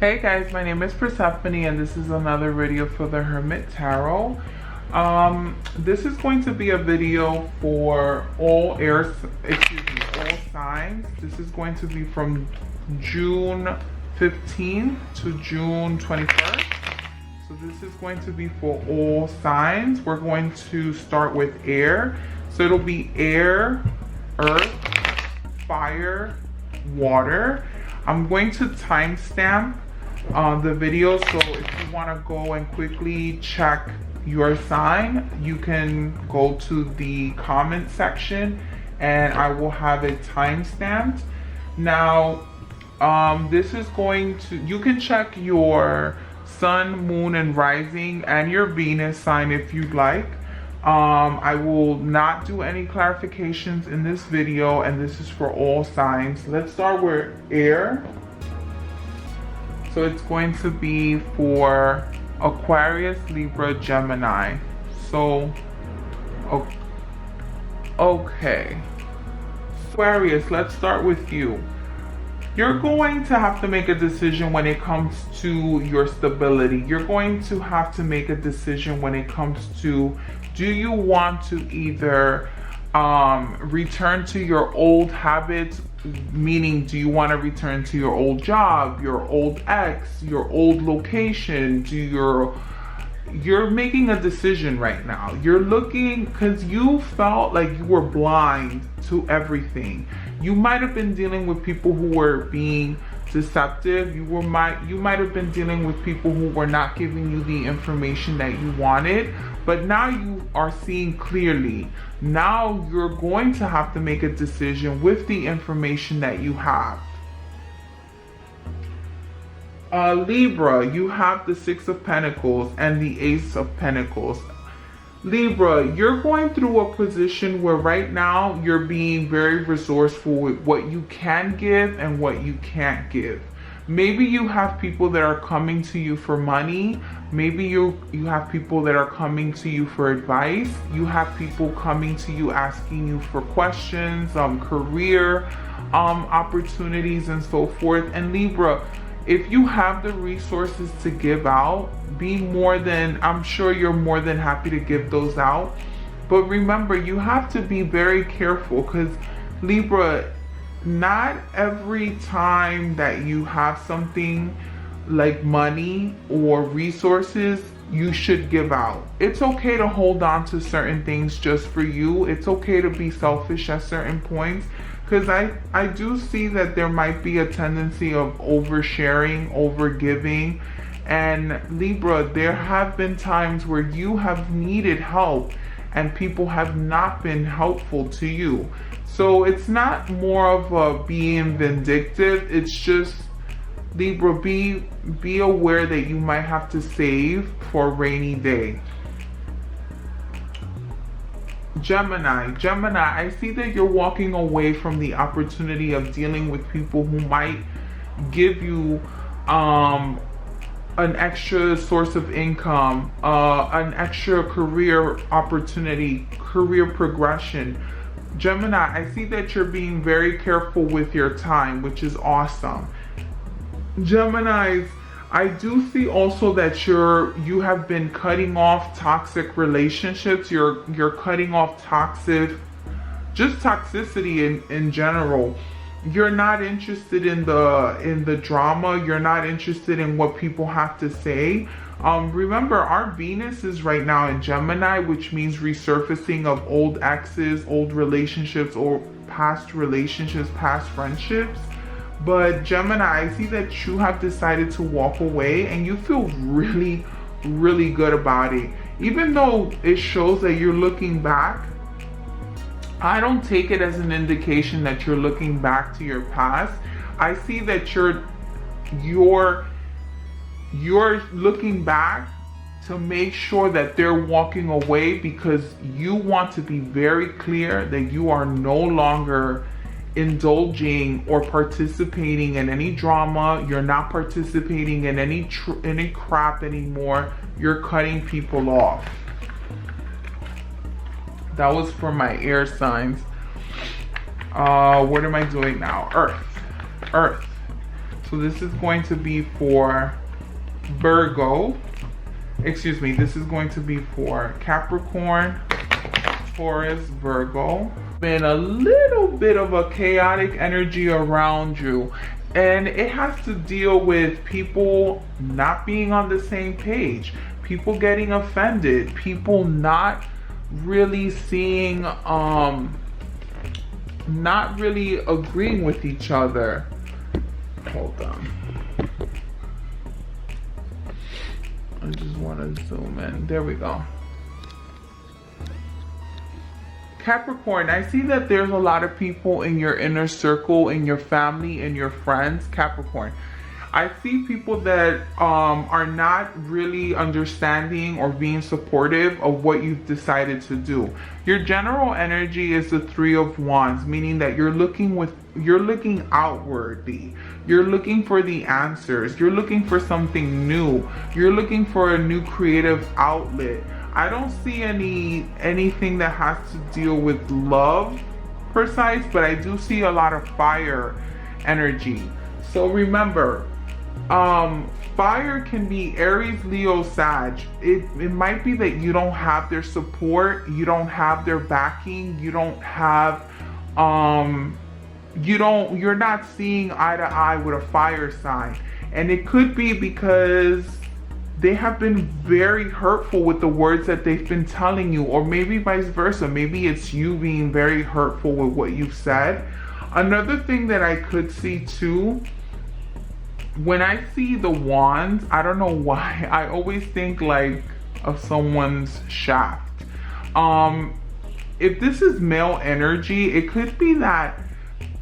Hey guys, my name is Persephone and this is another video for the Hermit Tarot. This is going to be a video for all all signs. This is going to be from June 15th to June 21st. So this is going to be for all signs. We're going to start with air. So it'll be air, earth, fire, water. I'm going to timestamp the video, so if you want to go and quickly check your sign, you can go to the comment section and I will have it timestamped. Now this is going to, you can check your sun, moon, and rising and your Venus sign if you'd like. I will not do any clarifications in this video, and this is for all signs. Let's start with air. So it's going to be for Aquarius, Libra, Gemini. So, okay. Aquarius, let's start with you. You're going to have to make a decision when it comes to your stability. You're going to have to make a decision when it comes to, do you want to either return to your old habits, meaning do you want to return to your old job, your old ex, your old location, you're making a decision right now. You're looking, because you felt like you were blind to everything. You might have been dealing with people who were being deceptive. You might have been dealing with people who were not giving you the information that you wanted, but now you are seeing clearly. Now you're going to have to make a decision with the information that you have. Libra, you have the Six of Pentacles and the Ace of Pentacles. Libra, you're going through a position where right now you're being very resourceful with what you can give and what you can't give. Maybe you have people that are coming to you for money. Maybe you have people that are coming to you for advice. You have people coming to you asking you for questions, career opportunities, and so forth. And Libra, if you have the resources to give out, I'm sure you're more than happy to give those out. But remember, you have to be very careful, because Libra, not every time that you have something like money or resources, you should give out. It's okay to hold on to certain things just for you. It's okay to be selfish at certain points, because I do see that there might be a tendency of oversharing, overgiving. And Libra, there have been times where you have needed help and people have not been helpful to you. So it's not more of a being vindictive. It's just, Libra, be aware that you might have to save for a rainy day. Gemini, I see that you're walking away from the opportunity of dealing with people who might give you an extra source of income, an extra career opportunity, career progression. Gemini, I see that you're being very careful with your time, which is awesome. Geminis, I do see also that you have been cutting off toxic relationships. You're cutting off toxicity in general. You're not interested in the drama. You're not interested in what people have to say. Remember, our Venus is right now in Gemini, which means resurfacing of old exes, old relationships, or past relationships, past friendships. But Gemini, I see that you have decided to walk away and you feel really, really good about it. Even though it shows that you're looking back, I don't take it as an indication that you're looking back to your past. I see that you're looking back to make sure that they're walking away, because you want to be very clear that you are no longer indulging or participating in any drama. You're not participating in any crap anymore. You're cutting people off. That was for my air signs. What am I doing now? Earth. So this is going to be for Virgo. Excuse me, this is going to be for Capricorn, Taurus, Virgo. Been a little bit of a chaotic energy around you, and it has to deal with people not being on the same page, people getting offended, people not really seeing, not really agreeing with each other. Hold on. I just want to zoom in. There we go. Capricorn, I see that there's a lot of people in your inner circle, in your family, in your friends. Capricorn, I see people that are not really understanding or being supportive of what you've decided to do. Your general energy is the Three of Wands, meaning that you're looking outwardly. You're looking for the answers. You're looking for something new. You're looking for a new creative outlet. I don't see anything that has to deal with love precise, but I do see a lot of fire energy. So remember, fire can be Aries, Leo, Sag. It might be that you don't have their support, you don't have their backing, you don't have you're not seeing eye to eye with a fire sign. And it could be because they have been very hurtful with the words that they've been telling you, or maybe vice versa. Maybe it's you being very hurtful with what you've said. Another thing that I could see too, when I see the wands, I don't know why, I always think like of someone's shaft. If this is male energy, it could be that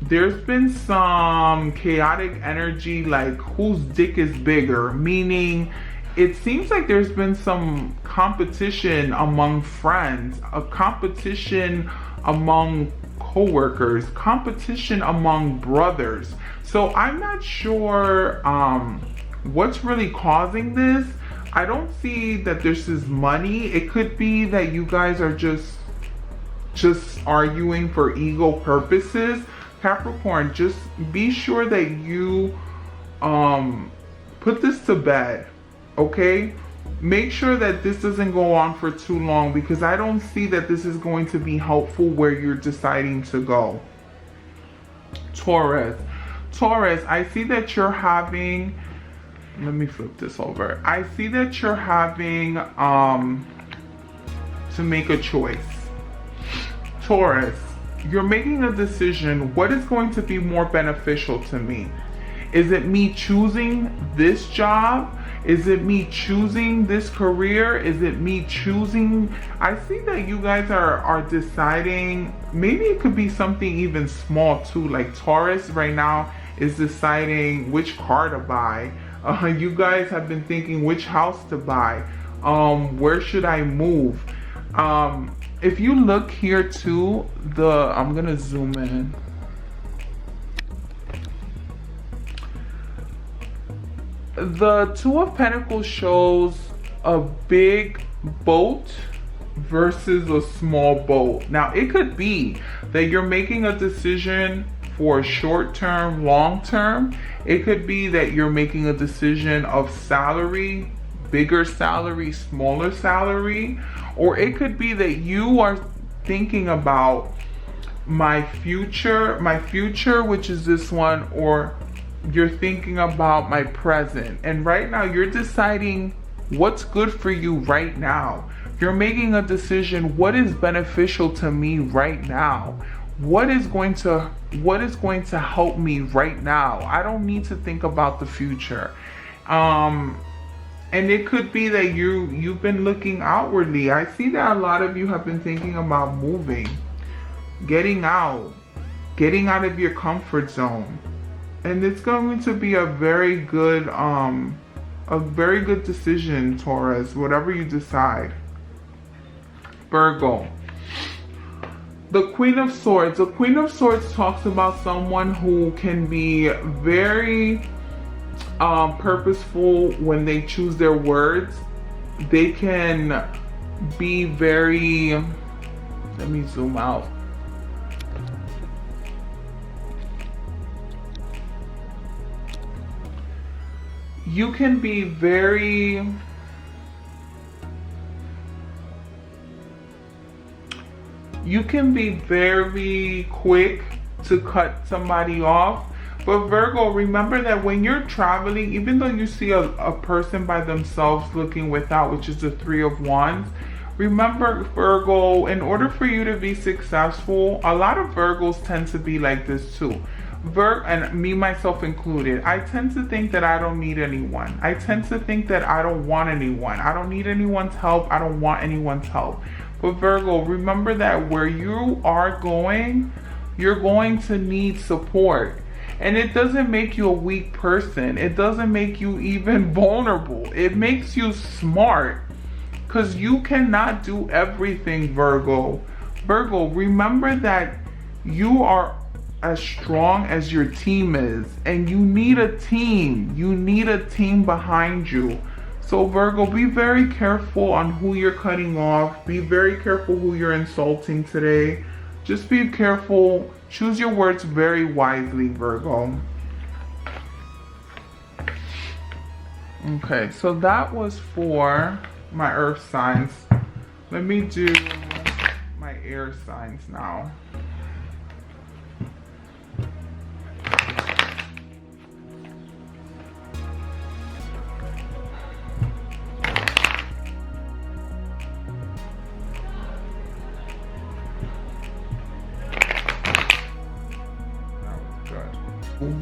there's been some chaotic energy, like whose dick is bigger, meaning it seems like there's been some competition among friends, a competition among co-workers, competition among brothers. So I'm not sure what's really causing this. I don't see that this is money. It could be that you guys are just arguing for ego purposes. Capricorn, just be sure that you put this to bed. Okay, make sure that this doesn't go on for too long, because I don't see that this is going to be helpful where you're deciding to go. Taurus, I see that you're having, let me flip this over. I see that you're having to make a choice. Taurus, you're making a decision. What is going to be more beneficial to me? Is it me choosing this job? Is it me choosing this career? Is it me choosing? I see that you guys are deciding. Maybe it could be something even small too. Like Taurus right now is deciding which car to buy. You guys have been thinking which house to buy. Where should I move? If you look here too, I'm gonna zoom in. The Two of Pentacles shows a big boat versus a small boat. Now, it could be that you're making a decision for short term, long term. It could be that you're making a decision of salary, bigger salary, smaller salary. Or it could be that you are thinking about my future, which is this one, or you're thinking about my present. And right now you're deciding what's good for you right now. You're making a decision. What is beneficial to me right now? What is going to help me right now? I don't need to think about the future. And it could be that you've been looking outwardly. I see that a lot of you have been thinking about moving, getting out of your comfort zone. And it's going to be a very good decision, Taurus, whatever you decide. Virgo, the Queen of Swords. The Queen of Swords talks about someone who can be very purposeful when they choose their words. They can be very, let me zoom out. you can be very quick to cut somebody off. But Virgo, remember that when you're traveling, even though you see a person by themselves looking without, which is the Three of Wands, remember Virgo, in order for you to be successful, a lot of Virgos tend to be like this too. And me myself included, I tend to think that I don't need anyone. I tend to think that I don't want anyone. I don't need anyone's help. I don't want anyone's help. But Virgo, remember that where you are going, you're going to need support. And it doesn't make you a weak person. It doesn't make you even vulnerable. It makes you smart. Because you cannot do everything, Virgo. Virgo, remember that you are as strong as your team is. And you need a team. You need a team behind you. So Virgo, be very careful on who you're cutting off. Be very careful who you're insulting today. Just be careful. Choose your words very wisely, Virgo. Okay, so that was for my earth signs. Let me do my air signs now.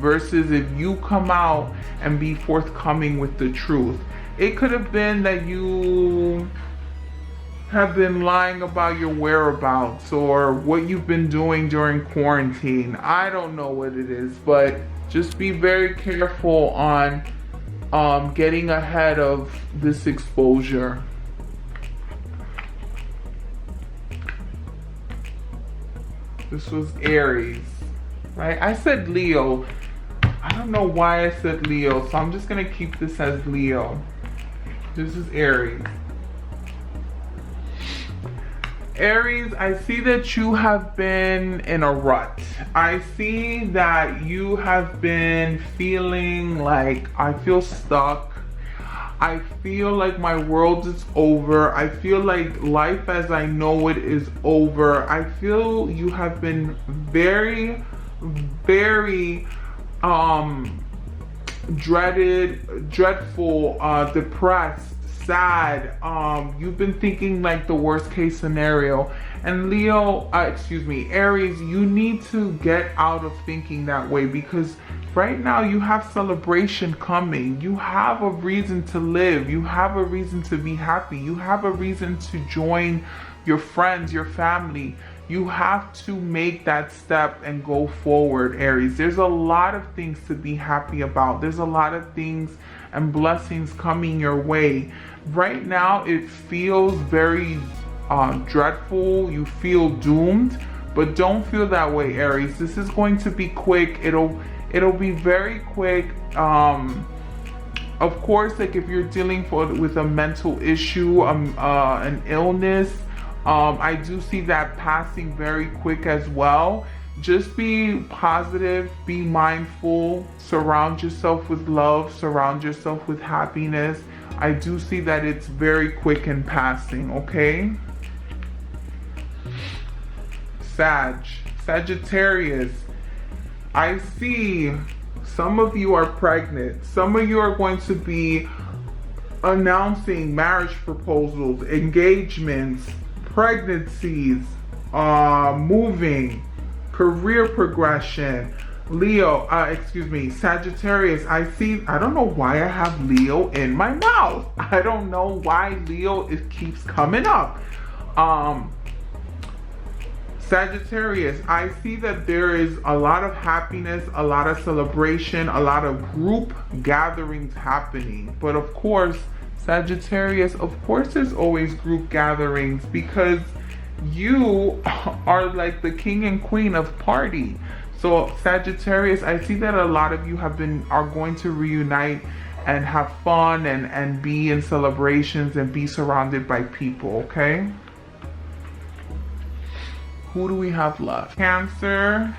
Versus if you come out and be forthcoming with the truth. It could have been that you have been lying about your whereabouts or what you've been doing during quarantine. I don't know what it is, but just be very careful on getting ahead of this exposure. This was Aries. Right? I said Leo. I don't know why I said Leo, so I'm just going to keep this as Leo. This is Aries. Aries, I see that you have been in a rut. I see that you have been feeling like, I feel stuck. I feel like my world is over. I feel like life as I know it is over. I feel you have been very dreadful, depressed, sad. You've been thinking like the worst case scenario. And Aries, you need to get out of thinking that way, because right now you have celebration coming. You have a reason to live. You have a reason to be happy. You have a reason to join your friends, your family. You have to make that step and go forward, Aries. There's a lot of things to be happy about. There's a lot of things and blessings coming your way. Right now, it feels very dreadful. You feel doomed, but don't feel that way, Aries. This is going to be quick. It'll be very quick. Of course, like if you're dealing with a mental issue, an illness, I do see that passing very quick as well. Just be positive, be mindful, surround yourself with love, surround yourself with happiness. I do see that it's very quick in passing, okay? Sagittarius, I see some of you are pregnant. Some of you are going to be announcing marriage proposals, engagements, pregnancies, moving, career progression. Sagittarius, I don't know why I have Leo in my mouth. I don't know why Leo keeps coming up. Sagittarius, I see that there is a lot of happiness, a lot of celebration, a lot of group gatherings happening. But of course, Sagittarius, of course there's always group gatherings, because you are like the king and queen of party. So Sagittarius, I see that a lot of you are going to reunite and have fun and be in celebrations and be surrounded by people, okay? Who do we have left? Cancer,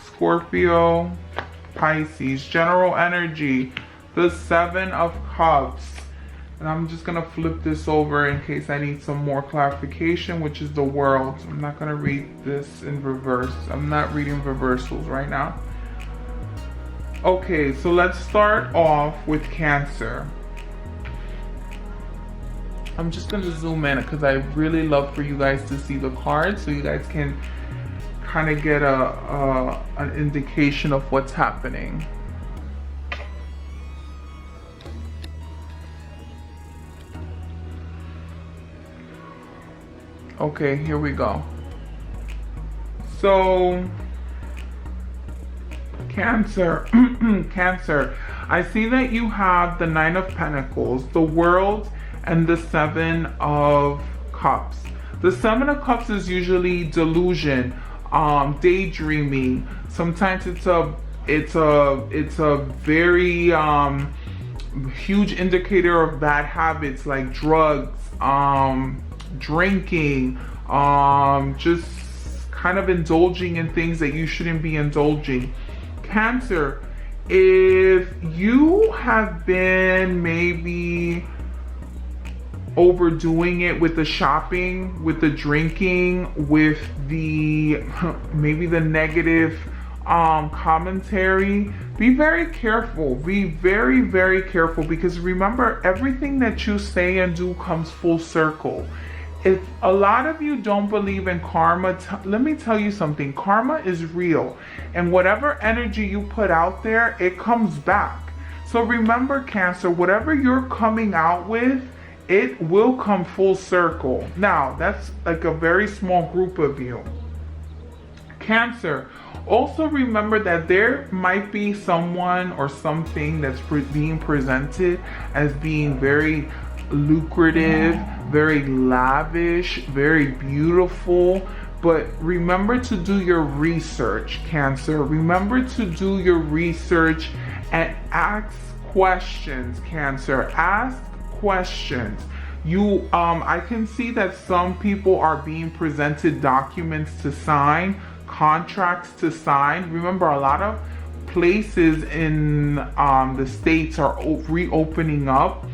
Scorpio, Pisces. General energy. the Seven of Cups. And I'm just going to flip this over in case I need some more clarification, which is the World. I'm not going to read this in reverse. I'm not reading reversals right now. Okay, so let's start off with Cancer. I'm just going to zoom in because I really love for you guys to see the cards so you guys can kind of get an indication of what's happening. Okay, here we go. So, Cancer, Cancer, I see that you have the Nine of Pentacles, the World, and the Seven of Cups. The Seven of Cups is usually delusion, daydreaming. Sometimes it's a very huge indicator of bad habits like drugs, drinking, just kind of indulging in things that you shouldn't be indulging. Cancer, if you have been maybe overdoing it with the shopping, with the drinking, with the maybe the negative commentary, be very careful. Be very, very careful, because remember, everything that you say and do comes full circle. If a lot of you don't believe in karma, let me tell you something. Karma is real, and whatever energy you put out there, it comes back. So remember, Cancer, whatever you're coming out with, it will come full circle. Now, that's like a very small group of you. Cancer, also remember that there might be someone or something that's being presented as being very lucrative, very lavish, very beautiful. But remember to do your research, Cancer. Remember to do your research and ask questions, Cancer. Ask questions. I can see that some people are being presented documents to sign, contracts to sign. Remember, a lot of places in the States are reopening up.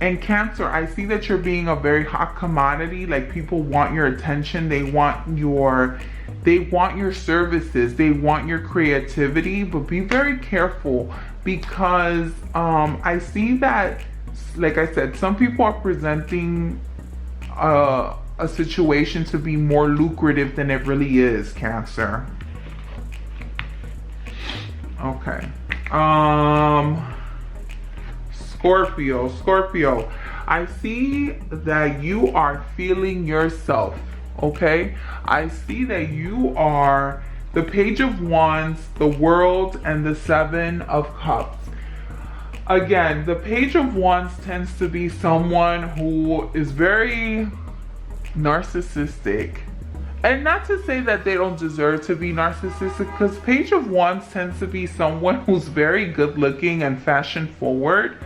And Cancer, I see that you're being a very hot commodity. Like, people want your attention. They want your services. They want your creativity. But be very careful, because I see that, like I said, some people are presenting a situation to be more lucrative than it really is, Cancer. Okay. Scorpio, I see that you are feeling yourself, okay? I see that you are the Page of Wands, the World, and the Seven of Cups. Again, the Page of Wands tends to be someone who is very narcissistic. And not to say that they don't deserve to be narcissistic, because Page of Wands tends to be someone who's very good looking and fashion forward.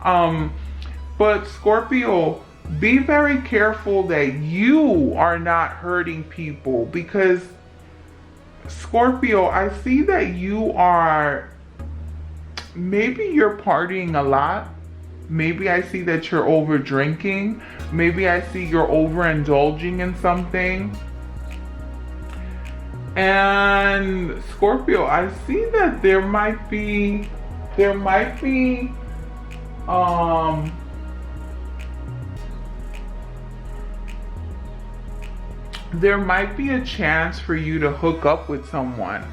But Scorpio, be very careful that you are not hurting people, because Scorpio, I see that maybe you're partying a lot. Maybe I see that you're over drinking. Maybe I see you're overindulging in something. And Scorpio, I see that there might be a chance for you to hook up with someone,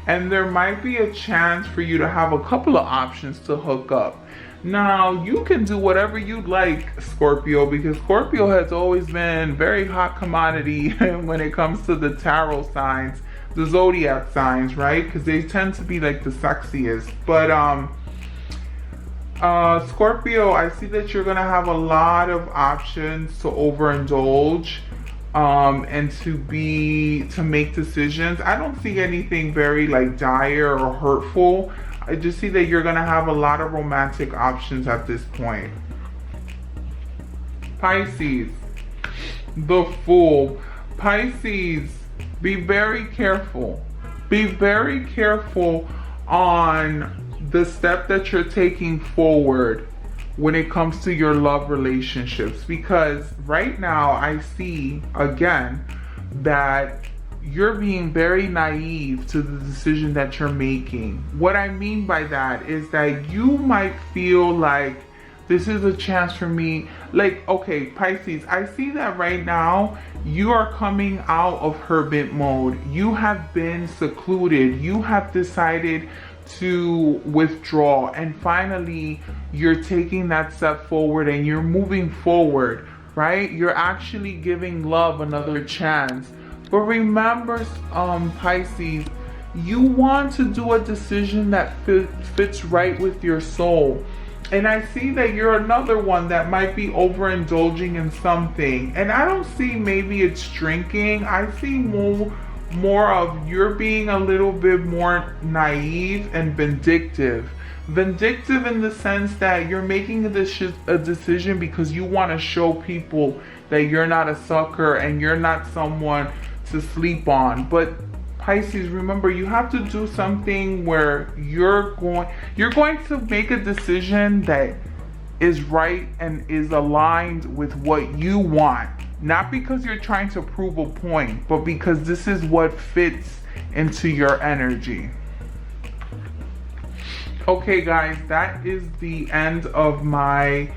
and there might be a chance for you to have a couple of options to hook up. Now, you can do whatever you'd like, Scorpio, because Scorpio has always been very hot commodity when it comes to the tarot signs, the Zodiac signs, right? Because they tend to be like the sexiest. But Scorpio, I see that you're gonna have a lot of options to overindulge, and to make decisions. I don't see anything very like dire or hurtful. I just see that you're gonna have a lot of romantic options at this point. Pisces, the Fool. Pisces, be very careful. Be very careful on the step that you're taking forward when it comes to your love relationships, because right now I see again that you're being very naive to the decision that you're making. What I mean by that is that you might feel like this is a chance for me. Like, okay, Pisces, I see that right now you are coming out of hermit mode. You have been secluded. You have decided to withdraw, and finally you're taking that step forward and you're moving forward, right? You're actually giving love another chance. But remember, Pisces, you want to do a decision that fits right with your soul. And I see that you're another one that might be overindulging in something. And I don't see maybe it's drinking. I see more of you're being a little bit more naive and vindictive. Vindictive in the sense that you're making a decision because you want to show people that you're not a sucker and you're not someone to sleep on. But Pisces, remember, you have to do something where you're going to make a decision that is right and is aligned with what you want. Not because you're trying to prove a point, but because this is what fits into your energy. Okay guys, that is the end of my